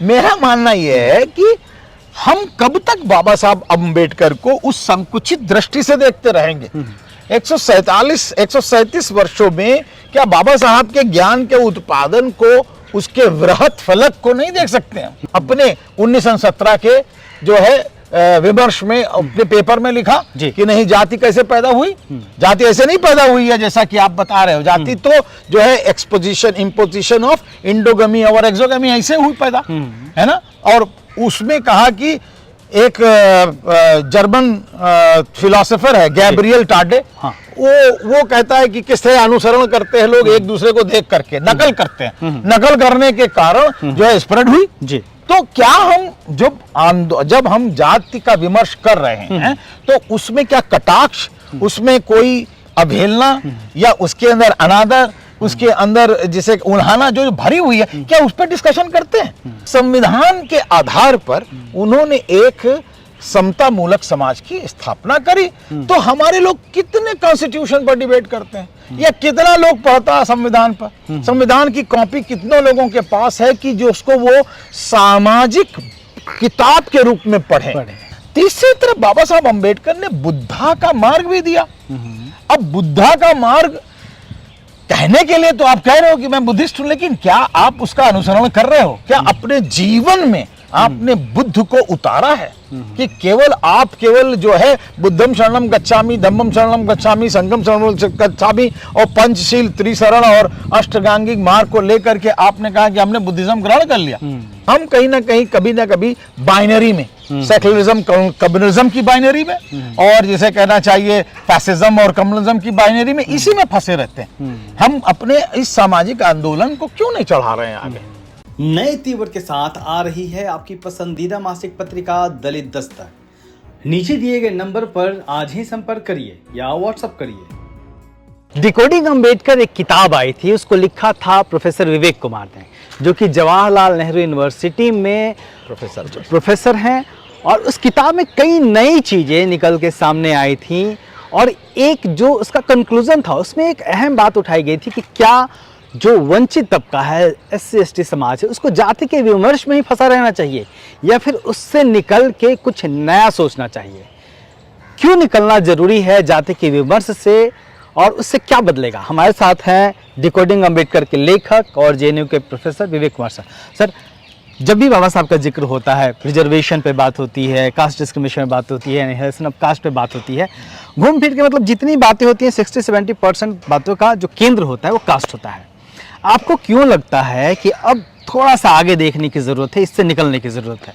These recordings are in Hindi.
मेरा मानना यह है कि हम कब तक बाबा साहब अम्बेडकर को उस संकुचित दृष्टि से देखते रहेंगे। 137 वर्षों में क्या बाबा साहब के ज्ञान के उत्पादन को, उसके वृहत फलक को नहीं देख सकते हैं? अपने 1917 के जो है विमर्श में, अपने पेपर में लिखा कि नहीं, जाति कैसे पैदा हुई? जाति ऐसे नहीं पैदा हुई है जैसा कि आप बता रहे हो। जाति तो जो है एक्सपोजिशन, इम्पोजिशन ऑफ इंडोगमी और एक्सोगमी, ऐसे हुई पैदा, है ना। और उसमें कहा कि एक जर्मन फिलोसोफर है गैब्रियल टाडे, वो कहता है कि किस तरह अनुसरण करते हैं लोग एक दूसरे को देख करके, नकल करते हैं, नकल करने के कारण जो है स्प्रेड हुई जी। तो क्या हम जब हम जाति का विमर्श कर रहे हैं तो उसमें क्या कटाक्ष, उसमें कोई अवहेलना या उसके अंदर अनादर, उसके अंदर जिसे उल्हाना जो भरी हुई है, क्या उस पर डिस्कशन करते हैं? संविधान के आधार पर उन्होंने एक समता मूलक समाज की स्थापना करी, तो हमारे लोग कितने कॉन्स्टिट्यूशन पर डिबेट करते हैं, या कितना लोग पढ़ता है संविधान पर? संविधान की कॉपी कितनों लोगों के पास है कि जो उसको वो सामाजिक किताब के रूप में पढ़े? तीसरी तरफ बाबा साहब अम्बेडकर ने बुद्धा का मार्ग भी दिया। अब बुद्धा का मार्ग कहने के लिए तो आप कह रहे हो कि मैं बुद्धिस्ट हूं, लेकिन क्या आप उसका अनुसरण कर रहे हो? क्या अपने जीवन में आपने बुद्ध को उतारा है कि केवल जो है बुद्धम शरणम गच्छामि, धम्मम शरणम गच्छामि, संघम शरणम गच्छामि और पंचशील, त्रिशरण और अष्टांगिक मार्ग को लेकर के आपने कहा कि हमने बुद्धिज्म ग्रहण कर लिया? हम कहीं ना कहीं कभी ना कभी बाइनरी में, सेक्युलरिज्म कम्युनिज्म की बाइनरी में, और जिसे कहना चाहिए फैसिज्म और कम्युनिज्म की बाइनरी में, इसी में फंसे रहते हैं। हम अपने इस सामाजिक आंदोलन को क्यों नहीं चढ़ा रहे हैं आगे? नए तीव्र के साथ आ रही है आपकी पसंदीदा मासिक पत्रिका दलित दस्तक। नीचे दिए गए नंबर पर आज ही संपर्क करिए या व्हाट्सएप करिए। डिकोडिंग अम्बेडकर एक किताब आई थी, उसको लिखा था प्रोफेसर विवेक कुमार ने, जो कि जवाहरलाल नेहरू यूनिवर्सिटी में प्रोफेसर हैं। और उस किताब में कई नई चीज़ें निकल के सामने आई थी, और एक जो उसका कंक्लूजन था उसमें एक अहम बात उठाई गई थी कि क्या जो वंचित तबका है, SC ST समाज है, उसको जाति के विमर्श में ही फंसा रहना चाहिए या फिर उससे निकल के कुछ नया सोचना चाहिए? क्यों निकलना जरूरी है जाति के विमर्श से, और उससे क्या बदलेगा? हमारे साथ हैं डिकोडिंग अम्बेडकर के लेखक और JNU के प्रोफेसर विवेक कुमार सर, जब भी बाबा साहब का जिक्र होता है, रिजर्वेशन पे बात होती है, कास्ट डिस्क्रिमिनेशन पे बात होती है, एनहेरिटेंस ऑफ कास्ट पे बात होती है, घूम फिर के मतलब जितनी बातें होती हैं 60-70% बातों का जो केंद्र होता है वो कास्ट होता है। आपको क्यों लगता है कि अब थोड़ा सा आगे देखने की ज़रूरत है, इससे निकलने की ज़रूरत है?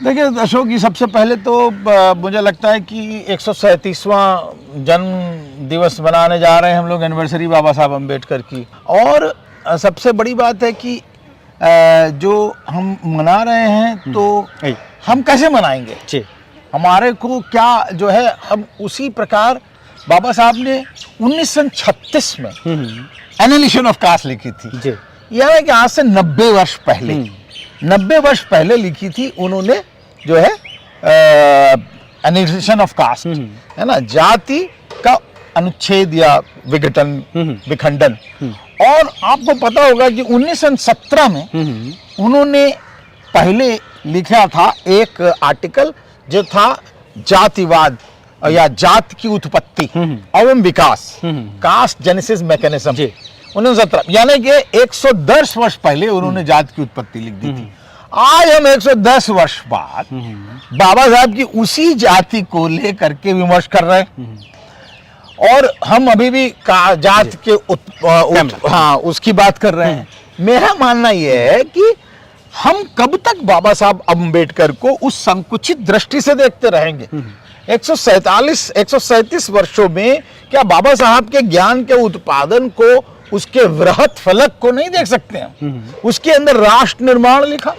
देखिए अशोक जी, सबसे पहले तो मुझे लगता है कि 137वां जन्म दिवस मनाने जा रहे हैं हम लोग, एनिवर्सरी बाबा साहब अम्बेडकर की। और सबसे बड़ी बात है कि जो हम मना रहे हैं तो हम कैसे मनाएंगे? हमारे को क्या जो है, हम उसी प्रकार बाबा साहब ने 1936 में एनालिसिस ऑफ कास्ट लिखी थी। यह है कि आज से 90 वर्ष पहले 90 वर्ष पहले लिखी थी उन्होंने, जो है एनालिसिस ऑफ कास्ट, है ना, जाति का अनुच्छेद या विखंडन। और आपको पता होगा कि 1917 में उन्होंने पहले लिखा था एक आर्टिकल जो था जातिवाद या जाति की उत्पत्ति एवं विकास, कास्ट जेनेसिस मैकेनिज्म, 1917, यानी कि 110 वर्ष पहले उन्होंने जाति की उत्पत्ति लिख दी थी। आज हम 110 वर्ष बाद बाबा साहब की उसी जाति को लेकर के विमर्श कर रहे हैं, और हम अभी भी जाति के उसकी बात कर रहे हैं। मेरा मानना यह है कि हम कब तक बाबा साहब अम्बेडकर को उस संकुचित दृष्टि से देखते रहेंगे? 137 वर्षों में क्या बाबा साहब के ज्ञान के उत्पादन को, उसके वृहत फलक को नहीं देख सकते हैं? उसके अंदर राष्ट्र निर्माण लिखा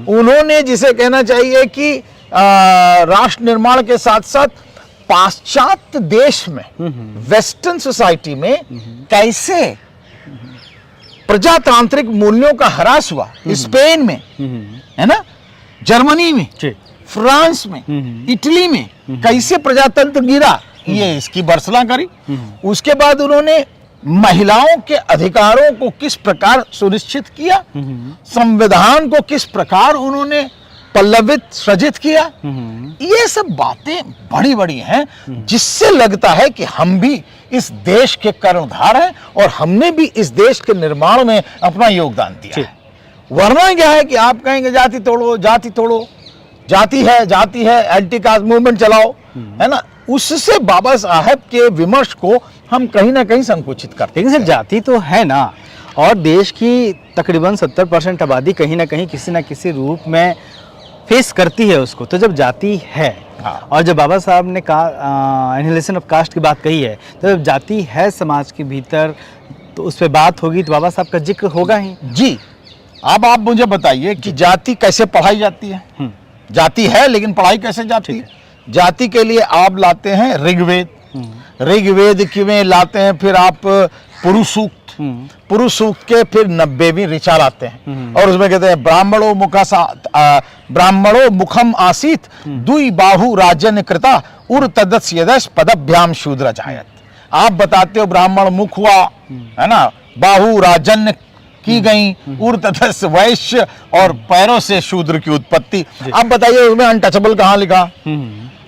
उन्होंने, जिसे कहना चाहिए कि राष्ट्र निर्माण के साथ साथ पाश्चात्य देश में, वेस्टर्न सोसाइटी में कैसे प्रजातांत्रिक मूल्यों का ह्रास हुआ, स्पेन में, है ना, जर्मनी में, फ्रांस में, इटली में कैसे प्रजातंत्र गिरा, ये इसकी भर्त्सना करी। उसके बाद उन्होंने महिलाओं के अधिकारों को किस प्रकार सुनिश्चित किया, संविधान को किस प्रकार उन्होंने पल्लवित सृजित किया, ये सब बातें बड़ी बड़ी हैं, जिससे लगता है कि हम भी इस देश के कर्णधार हैं और हमने भी इस देश के निर्माण में अपना योगदान दिया है। वरना क्या है कि आप कहेंगे जाति तोड़ो, जाति तोड़ो, जाति है, एंटी कास्ट मूवमेंट चलाओ, है ना, उससे बाबा साहब के विमर्श को हम कहीं ना कहीं संकुचित करते हैं। लेकिन सर जाति तो है ना, और देश की तकरीबन 70% आबादी कहीं ना कहीं किसी ना किसी रूप में फेस करती है उसको। तो जब जाति है, हाँ। और जब बाबा साहब ने एनिहिलेशन ऑफ कास्ट की बात कही है, तो जब जाति है समाज के भीतर तो उस पर बात होगी तो बाबा साहब का जिक्र होगा ही। जी, अब आप मुझे बताइए कि जाति कैसे पढ़ाई जाती है। जाति है लेकिन पढ़ाई कैसे जाती है? जाति के लिए आप लाते हैं ऋग्वेद, ऋग्वेद में लाते हैं फिर आप पुरुष सूक्त, पुरुष सूक्त के फिर 90वीं ऋचा लाते हैं और उसमें कहते हैं ब्राह्मणो मुखम आसीत दुई बाहु राजन कृता उर तदस्य यदश पदभ्याम शूद्र जायत। आप बताते हो ब्राह्मण मुख हुआ, है ना, बाहु राजन की गई, उर तदस्य वैश्य और पैरों से शूद्र की उत्पत्ति। आप बताइए उसमें अनटचेबल कहाँ लिखा,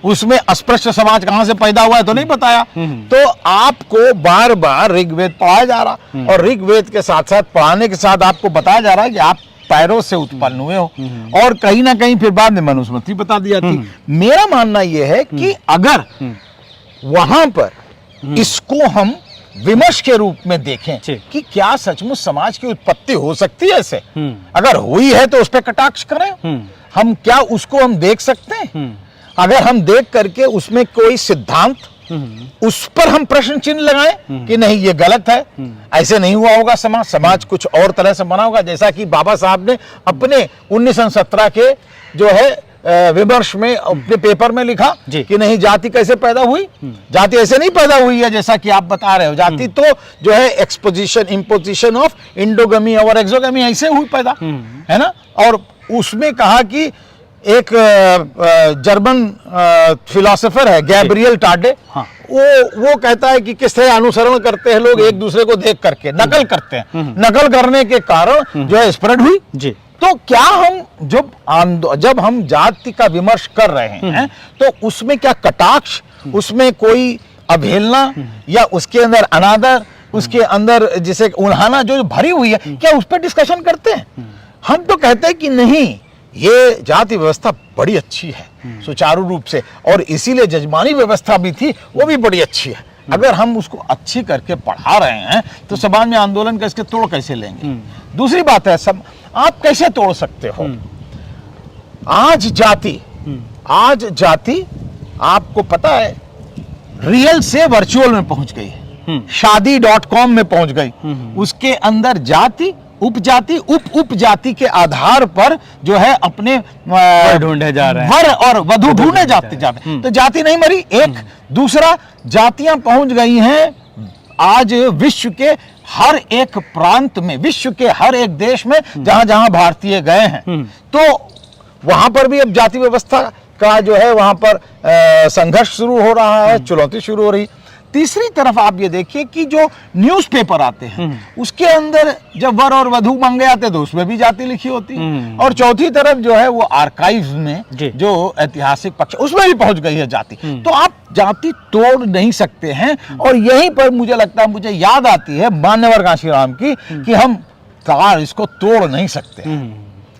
उसमें अस्पृश्य समाज कहां से पैदा हुआ है तो नहीं बताया। तो आपको बार बार ऋग्वेद पढ़ाया जा रहा और ऋग्वेद के साथ साथ पढ़ाने के साथ आपको बताया जा रहा है कि आप पैरों से उत्पन्न हुए हो, और कहीं ना कहीं फिर बाद में मनुस्मृति बता दी जाती। मेरा मानना यह है कि अगर वहां पर इसको हम विमर्श के रूप में देखें कि क्या सचमुच समाज की उत्पत्ति हो सकती है ऐसे, अगर हुई है तो उस पर कटाक्ष करें, हम क्या उसको हम देख सकते हैं? अगर हम देख करके उसमें कोई सिद्धांत, उस पर हम प्रश्न चिन्ह लगाएं कि नहीं ये गलत है, ऐसे नहीं हुआ होगा, समाज कुछ और तरह से बना होगा, जैसा कि बाबा साहब ने अपने 1917 के जो है विमर्श में अपने पेपर में लिखा कि नहीं जाति कैसे पैदा हुई। जाति ऐसे नहीं पैदा हुई है जैसा कि आप बता रहे हो। जाति तो जो है एक्सपोजिशन इम्पोजिशन ऑफ इंडोगमी और एक्सोगमी ऐसे हुई पैदा, है ना। और उसमें कहा कि एक जर्मन फिलोसोफर है गैब्रियल टाडे, वो कहता है कि किस तरह अनुसरण करते हैं लोग एक दूसरे को देख करके, नकल करते हैं, नकल करने के कारण जो है स्प्रेड हुई जी। तो क्या हम जब हम जाति का विमर्श कर रहे हैं तो उसमें क्या कटाक्ष, उसमें कोई अवहेलना या उसके अंदर अनादर, उसके अंदर जिसे उल्हाना जो भरी हुई है, क्या उस पर डिस्कशन करते हैं? हम तो कहते हैं कि नहीं, ये जाति व्यवस्था बड़ी अच्छी है सुचारू रूप से, और इसीलिए जजमानी व्यवस्था भी थी वो भी बड़ी अच्छी है। अगर हम उसको अच्छी करके पढ़ा रहे हैं तो समाज में आंदोलन करके तोड़ कैसे लेंगे? दूसरी बात है, सब आप कैसे तोड़ सकते हो? आज जाति आपको पता है रियल से वर्चुअल में पहुंच गई है, शादी.com में पहुंच गई। उसके अंदर जाति, उपजाति, उपजाति के आधार पर जो है अपने ढूंढे जा रहे हैं, वर और वधु ढूंढे जाते तो जाति नहीं मरी। एक दूसरा, जातियां पहुंच गई हैं आज विश्व के हर एक प्रांत में, विश्व के हर एक देश में जहां जहां भारतीय गए हैं, तो वहां पर भी अब जाति व्यवस्था का जो है वहां पर संघर्ष शुरू हो रहा है, चुनौती शुरू हो रही। तीसरी तरफ आप ये देखिए कि जो न्यूज़पेपर आते हैं उसके अंदर जब वर और वधु मांगे आते तो उसमें भी जाति लिखी होती है, और चौथी तरफ जो है वो आर्काइव्स में जो ऐतिहासिक पक्ष उसमें भी पहुंच गई है जाति। तो आप जाति तोड़ नहीं सकते हैं। और यहीं पर मुझे लगता है, मुझे याद आती है मान्यवर कांशीराम की कि हम तार इसको तोड़ नहीं सकते,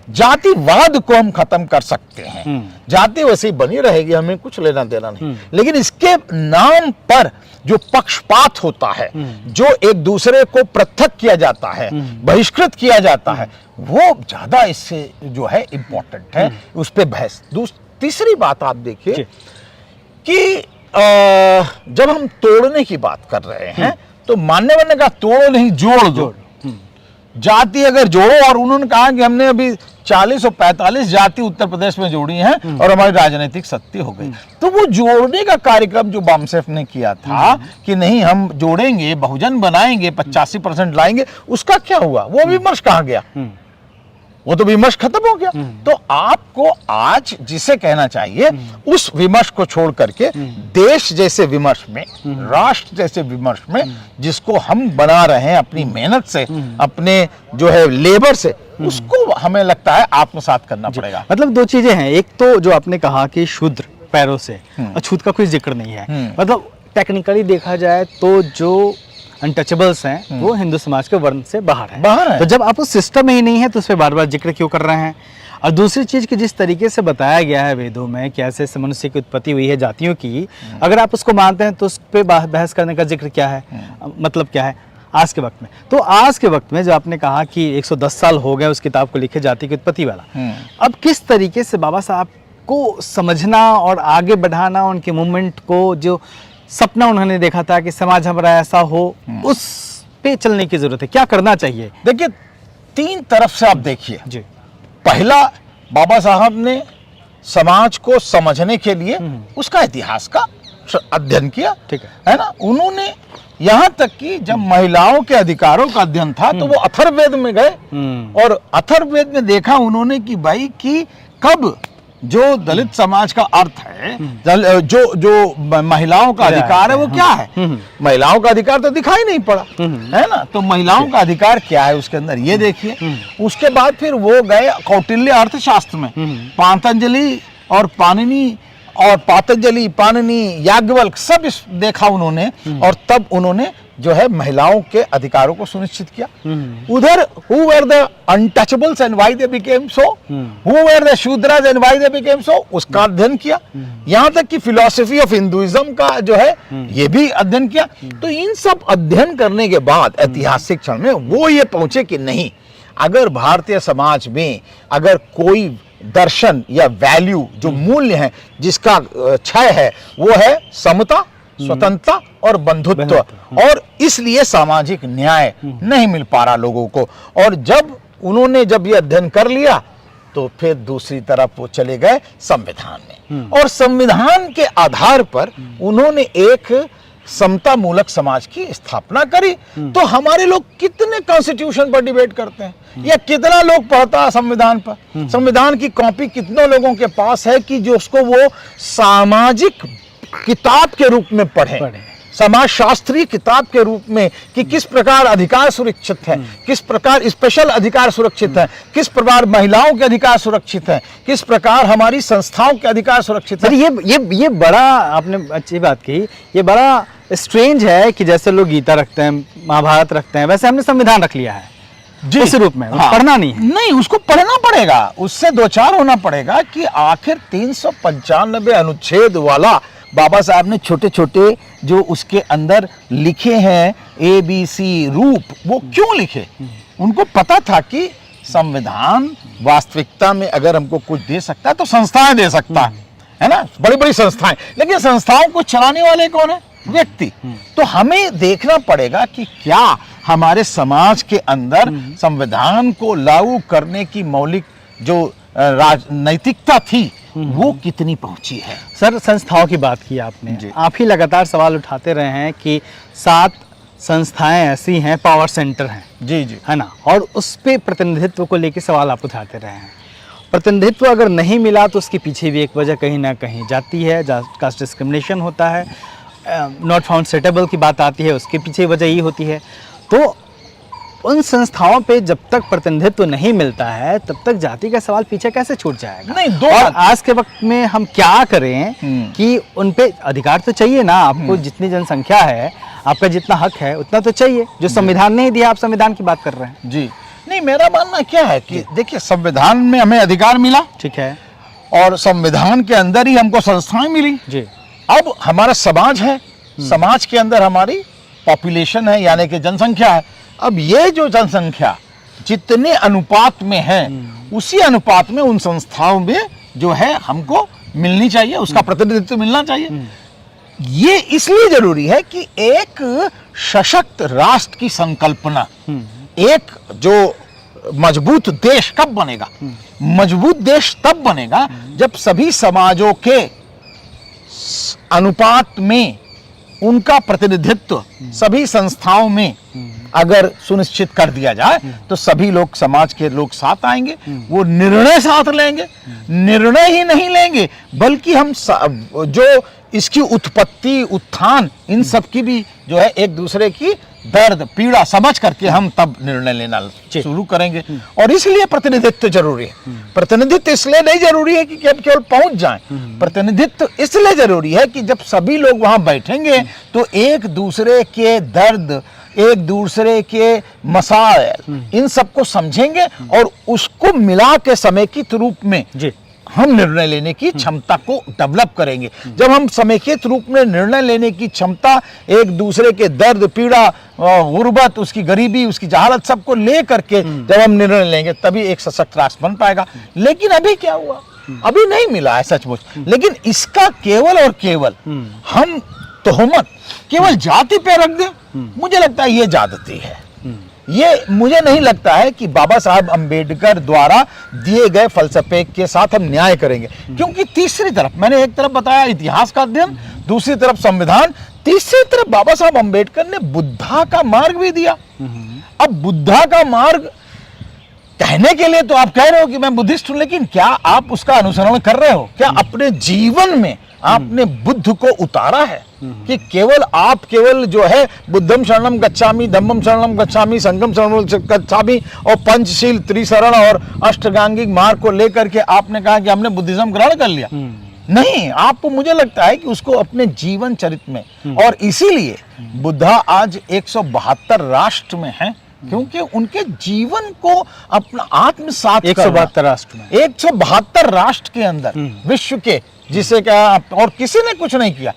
जातिवाद को हम खत्म कर सकते हैं। जाति वैसे ही बनी रहेगी, हमें कुछ लेना देना नहीं, लेकिन इसके नाम पर जो पक्षपात होता है, जो एक दूसरे को पृथक किया जाता है, बहिष्कृत किया जाता है, वो ज्यादा इससे जो है इंपॉर्टेंट है, उस पर बहस। तीसरी बात आप देखिए कि जब हम तोड़ने की बात कर रहे हैं तो मान्यवर ने कहा तोड़ो नहीं, जोड़ दो। जाति अगर जोड़ो, और उन्होंने कहा कि हमने अभी 40 और 45 जाति उत्तर प्रदेश में जोड़ी हैं और हमारी राजनीतिक सत्य हो गई। तो वो जोड़ने का कार्यक्रम जो बामसेफ ने किया था कि नहीं हम जोड़ेंगे, बहुजन बनाएंगे, 85% लाएंगे, उसका क्या हुआ? वो विमर्श कहाँ गया? वो तो विमर्श खत्म हो गया। तो आपको आज जिसे कहना चाहिए उस विमर्श को छोड़ करके देश जैसे विमर्श में, राष्ट्र जैसे विमर्श में, जिसको हम बना रहे हैं अपनी मेहनत से, अपने जो है लेबर से, उसको हमें लगता है आत्मसात करना पड़ेगा। मतलब दो चीजें हैं, एक तो जो आपने कहा कि शूद्र पैरों से, अछूत का कोई जिक्र नहीं है। मतलब टेक्निकली देखा जाए तो जो अनटचेबल्स हैं वो हिंदू समाज के वर्ण से बाहर है। तो जब आप उस सिस्टम में ही नहीं है तो उस पर बार बार जिक्र क्यों कर रहे हैं? और दूसरी चीज कि जिस तरीके से बताया गया है वेदों में कि ऐसे ऐसे मनुष्य की उत्पत्ति हुई है जातियों की, अगर आप उसको मानते हैं तो उस पर बहस करने का जिक्र क्या है, मतलब क्या है आज के वक्त में? तो आज के वक्त में जो आपने कहा कि 110 साल हो गए उस किताब को लिखे, जाति की उत्पत्ति वाला, अब किस तरीके से बाबा साहब को समझना और आगे बढ़ाना, उनके मूवमेंट को, जो सपना उन्होंने देखा था कि समाज हमारा ऐसा हो, उस पे चलने की जरूरत है, क्या करना चाहिए? देखिए, तीन तरफ से आप देखिए जी। पहला, बाबा साहब ने समाज को समझने के लिए उसका इतिहास का अध्ययन किया, ठीक है ना। उन्होंने यहाँ तक कि जब महिलाओं के अधिकारों का अध्ययन था तो वो अथर्ववेद में गए और अथर्ववेद में देखा उन्होंने कि भाई कि कब जो दलित समाज का अर्थ है, जो महिलाओं का अधिकार है वो क्या है। महिलाओं का अधिकार तो दिखाई नहीं पड़ा, है ना। तो महिलाओं का अधिकार क्या है उसके अंदर, ये देखिए। उसके बाद फिर वो गए कौटिल्य अर्थशास्त्र में, पातंजलि और पाणिनि, याज्ञवल्क्य, सब इस देखा उन्होंने, और तब उन्होंने जो है महिलाओं के अधिकारों को सुनिश्चित किया। उधर who were the untouchables and why they became so, who were the Shudras and why they became so, उसका अध्ययन किया। यहाँ तक कि फिलॉसफी ऑफ हिंदुइज्म का जो है ये भी अध्ययन किया। तो इन सब अध्ययन करने के बाद ऐतिहासिक क्षण में वो ये पहुंचे कि नहीं, अगर भारतीय समाज में अगर कोई दर्शन या वैल्यू, जो मूल्य है जिसका क्षय है, वो है समता, स्वतंत्रता और बंधुत्व, और इसलिए सामाजिक न्याय नहीं मिल पा रहा लोगों को। और जब उन्होंने ये अध्ययन कर लिया तो फिर दूसरी तरफ वो चले गए संविधान में, और संविधान के आधार पर उन्होंने एक समता मूलक समाज की स्थापना करी। तो हमारे लोग कितने कॉन्स्टिट्यूशन पर डिबेट करते हैं, या कितना लोग पढ़ता है संविधान पर, संविधान की कॉपी कितनों लोगों के पास है कि जो उसको वो सामाजिक किताब के रूप में पढ़े, समाज शास्त्रीय किताब के रूप में, कि किस प्रकार अधिकार सुरक्षित है, किस प्रकार स्पेशल अधिकार सुरक्षित है, किस प्रकार महिलाओं के अधिकार सुरक्षित है, किस प्रकार हमारी संस्थाओं के अधिकार सुरक्षित है। ये बड़ा आपने अच्छी बात की। ये बड़ा स्ट्रेंज है कि जैसे लोग गीता रखते हैं, महाभारत रखते हैं, वैसे हमने संविधान रख लिया है उस रूप में। हाँ, पढ़ना नहीं है, नहीं, उसको पढ़ना पड़ेगा, उससे दो चार होना पड़ेगा कि आखिर 395 अनुच्छेद वाला बाबा साहब ने छोटे छोटे जो उसके अंदर लिखे हैं ABC रूप, वो क्यों लिखे? उनको पता था कि संविधान वास्तविकता में अगर हमको कुछ दे सकता है तो संस्थाएं दे सकता है ना, बड़ी बड़ी संस्थाएं, लेकिन संस्थाओं को चलाने वाले कौन है? व्यक्ति। तो हमें देखना पड़ेगा कि क्या हमारे समाज के अंदर संविधान को लागू करने की मौलिक जो नैतिकता थी वो कितनी पहुंची है। सर, संस्थाओं की बात की आपने, आप ही लगातार सवाल उठाते रहे हैं कि 7 संस्थाएं ऐसी हैं, पावर सेंटर हैं, जी जी, है ना, और उस पे प्रतिनिधित्व को लेकर सवाल आप उठाते रहे हैं। प्रतिनिधित्व अगर नहीं मिला तो उसके पीछे भी एक वजह कहीं ना कहीं जाती है, कास्ट डिस्क्रिमिनेशन होता है, नॉट फाउंड सेटेबल की बात आती है, उसके पीछे वजह यही होती है। तो उन संस्थाओं पे जब तक प्रतिनिधित्व नहीं मिलता है तब तक जाति का सवाल पीछे कैसे छूट जाएगा? नहीं, और आज के वक्त में हम क्या करें कि उन पे अधिकार तो चाहिए ना, आपको जितनी जनसंख्या है, आपका जितना हक है उतना तो चाहिए, जो संविधान नहीं दिया, आप संविधान की बात कर रहे हैं। जी नहीं, मेरा मानना क्या है कि देखिए, संविधान में हमें अधिकार मिला, ठीक है, और संविधान के अंदर ही हमको संस्थाएं मिली। जी, अब हमारा समाज है, समाज के अंदर हमारी पॉपुलेशन है, यानी कि जनसंख्या है। अब ये जो जनसंख्या जितने अनुपात में है, उसी अनुपात में उन संस्थाओं में जो है हमको मिलनी चाहिए, उसका प्रतिनिधित्व मिलना चाहिए। ये इसलिए जरूरी है कि एक सशक्त राष्ट्र की संकल्पना, एक जो मजबूत देश कब बनेगा? मजबूत देश तब बनेगा जब सभी समाजों के अनुपात में उनका प्रतिनिधित्व सभी संस्थाओं में अगर सुनिश्चित कर दिया जाए तो सभी लोग, समाज के लोग साथ आएंगे, वो निर्णय साथ लेंगे। निर्णय ही नहीं लेंगे बल्कि हम जो इसकी उत्पत्ति, उत्थान, इन सब की भी जो है एक दूसरे की दर्द पीड़ा समझ करके हम तब निर्णय लेना शुरू करेंगे। और इसलिए प्रतिनिधित्व जरूरी है। प्रतिनिधित्व इसलिए नहीं जरूरी है कि हम केवल पहुंच जाएं, प्रतिनिधित्व इसलिए जरूरी है कि जब सभी लोग वहां बैठेंगे तो एक दूसरे के दर्द, एक दूसरे के मसाइल, इन सबको समझेंगे और उसको मिला के समेकित रूप में हम निर्णय लेने की क्षमता को डेवलप करेंगे। जब हम समेकित रूप में निर्णय लेने की क्षमता, एक दूसरे के दर्द, पीड़ा, गुर्बत, उसकी गरीबी, उसकी जहालत, सबको ले करके जब हम निर्णय लेंगे तभी एक सशक्त राष्ट्र बन पाएगा। लेकिन अभी क्या हुआ? अभी नहीं मिला है सचमुच। लेकिन इसका केवल और केवल हम तोहमत केवल जाति पे रख दें, मुझे लगता है ये ज्यादती है। ये मुझे नहीं लगता है कि बाबा साहब अंबेडकर द्वारा दिए गए फलसफे के साथ हम न्याय करेंगे। क्योंकि तीसरी तरफ, मैंने एक तरफ बताया इतिहास का अध्ययन, दूसरी तरफ संविधान, तीसरी तरफ बाबा साहब अंबेडकर ने बुद्धा का मार्ग भी दिया। अब बुद्धा का मार्ग कहने के लिए तो आप कह रहे हो कि मैं बुद्धिस्ट हूं, लेकिन क्या आप उसका अनुसरण कर रहे हो? क्या अपने जीवन में आपने बुद्ध को उतारा है? कि केवल जो है बुद्धम शरणम गच्छामि, धम्मम शरणम गच्छामि, संघम शरणम गच्छामि और पंचशील, त्रिशरण और अष्टांगिक मार्ग को लेकर के आपने कहा कि हमने बुद्धिज्म ग्रहण कर लिया? नहीं, आपको, मुझे लगता है कि उसको अपने जीवन चरित्र में, और इसीलिए बुद्धा आज 172 राष्ट्र में हैं, क्योंकि उनके जीवन को अपना आत्मसात 172 राष्ट्र में, 172 राष्ट्र के अंदर विश्व के, जिसे क्या, और किसी ने कुछ नहीं किया,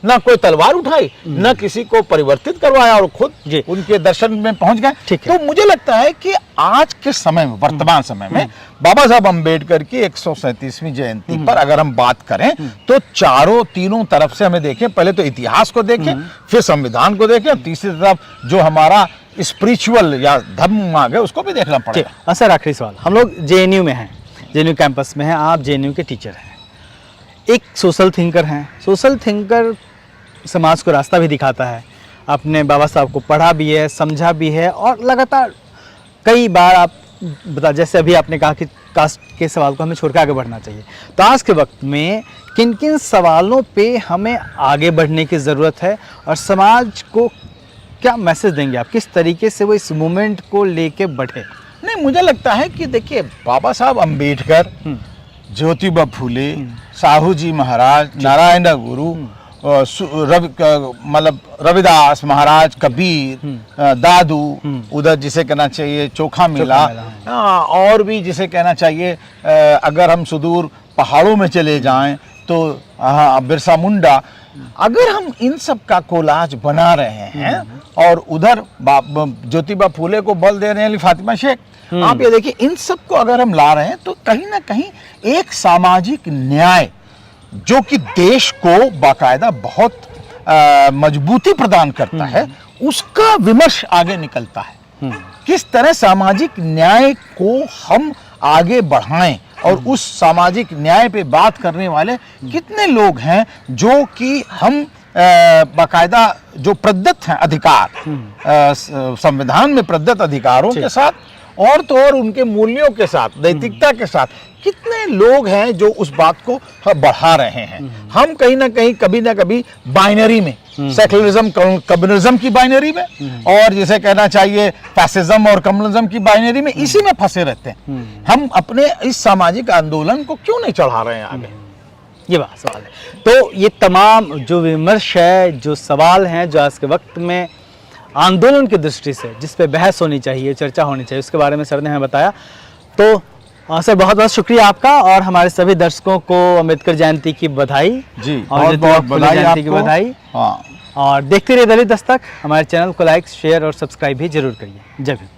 ना कोई तलवार उठाई, ना किसी को परिवर्तित करवाया, और खुद उनके दर्शन में पहुंच गए। तो मुझे लगता है कि आज के समय में, वर्तमान समय में बाबा साहब अंबेडकर की 137वीं जयंती पर अगर हम बात करें तो तीनों तरफ से हमें देखें, पहले तो इतिहास को देखें, फिर संविधान को देखें, और तीसरी तरफ जो हमारा स्पिरिचुअल या धर्म मार्ग है उसको भी देखना पड़ेगा। सर, आखिरी सवाल, हम लोग जेएनयू में हैं, जेएनयू कैंपस में हैं, आप जेएनयू के टीचर हैं, एक सोशल थिंकर हैं। सोशल थिंकर समाज को रास्ता भी दिखाता है। आपने बाबा साहब को पढ़ा भी है, समझा भी है, और लगातार कई बार आप जैसे अभी आपने कहा कि कास्ट के सवाल को हमें छोड़ के आगे बढ़ना चाहिए, तो आज के वक्त में किन किन सवालों पे हमें आगे बढ़ने की ज़रूरत है और समाज को क्या मैसेज देंगे आप? किस तरीके से वो इस मूवमेंट को लेके बढ़े? नहीं, मुझे लगता है कि देखिए, बाबा साहब अंबेडकर, ज्योतिबा फूले, साहू जी महाराज, नारायण गुरु, मतलब रविदास महाराज, कबीर, दादू, उधर जिसे कहना चाहिए चोखा मिला, और भी जिसे कहना चाहिए, अगर हम सुदूर पहाड़ों में चले जाएं तो बिरसा मुंडा, अगर हम इन सब का कोलाज बना रहे हैं और उधर ज्योतिबा फूले को बल दे रहे हैं फातिमा शेख, आप ये देखिए, इन सब को अगर हम ला रहे हैं तो कहीं ना कहीं एक सामाजिक न्याय जो कि देश को बाकायदा बहुत मजबूती प्रदान करता है, उसका विमर्श आगे निकलता है। किस तरह सामाजिक न्याय को हम आगे बढ़ाएं, और उस सामाजिक न्याय पे बात करने वाले कितने लोग हैं जो कि हम बाकायदा जो प्रदत्त हैं अधिकार, संविधान में प्रदत्त अधिकारों के साथ, और तो और उनके मूल्यों के साथ, नैतिकता के साथ, कितने लोग हैं जो उस बात को बढ़ा रहे हैं। हम कहीं ना कहीं, कभी ना कभी बाइनरी में, सेक्युलरिज्म कम्युनिज्म की बाइनरी में, और जिसे कहना चाहिए फैसिज्म और कम्युनिज्म की बाइनरी में, इसी में फंसे रहते हैं। हम अपने इस सामाजिक आंदोलन को क्यों नहीं चढ़ा रहे हैं आगे? ये बात सवाल है। तो ये तमाम जो विमर्श है, जो सवाल हैं, जो आज के वक्त में आंदोलन की दृष्टि से जिस पे बहस होनी चाहिए, चर्चा होनी चाहिए, उसके बारे में सर ने हमें बताया। तो सर, बहुत बहुत शुक्रिया आपका, और हमारे सभी दर्शकों को अम्बेडकर जयंती की बधाई। जी, और बहुत बधाई जयंती की बधाई। और देखते रहिए दलित दस्तक। हमारे चैनल को लाइक, शेयर और सब्सक्राइब भी जरूर करिए। जय हिंद।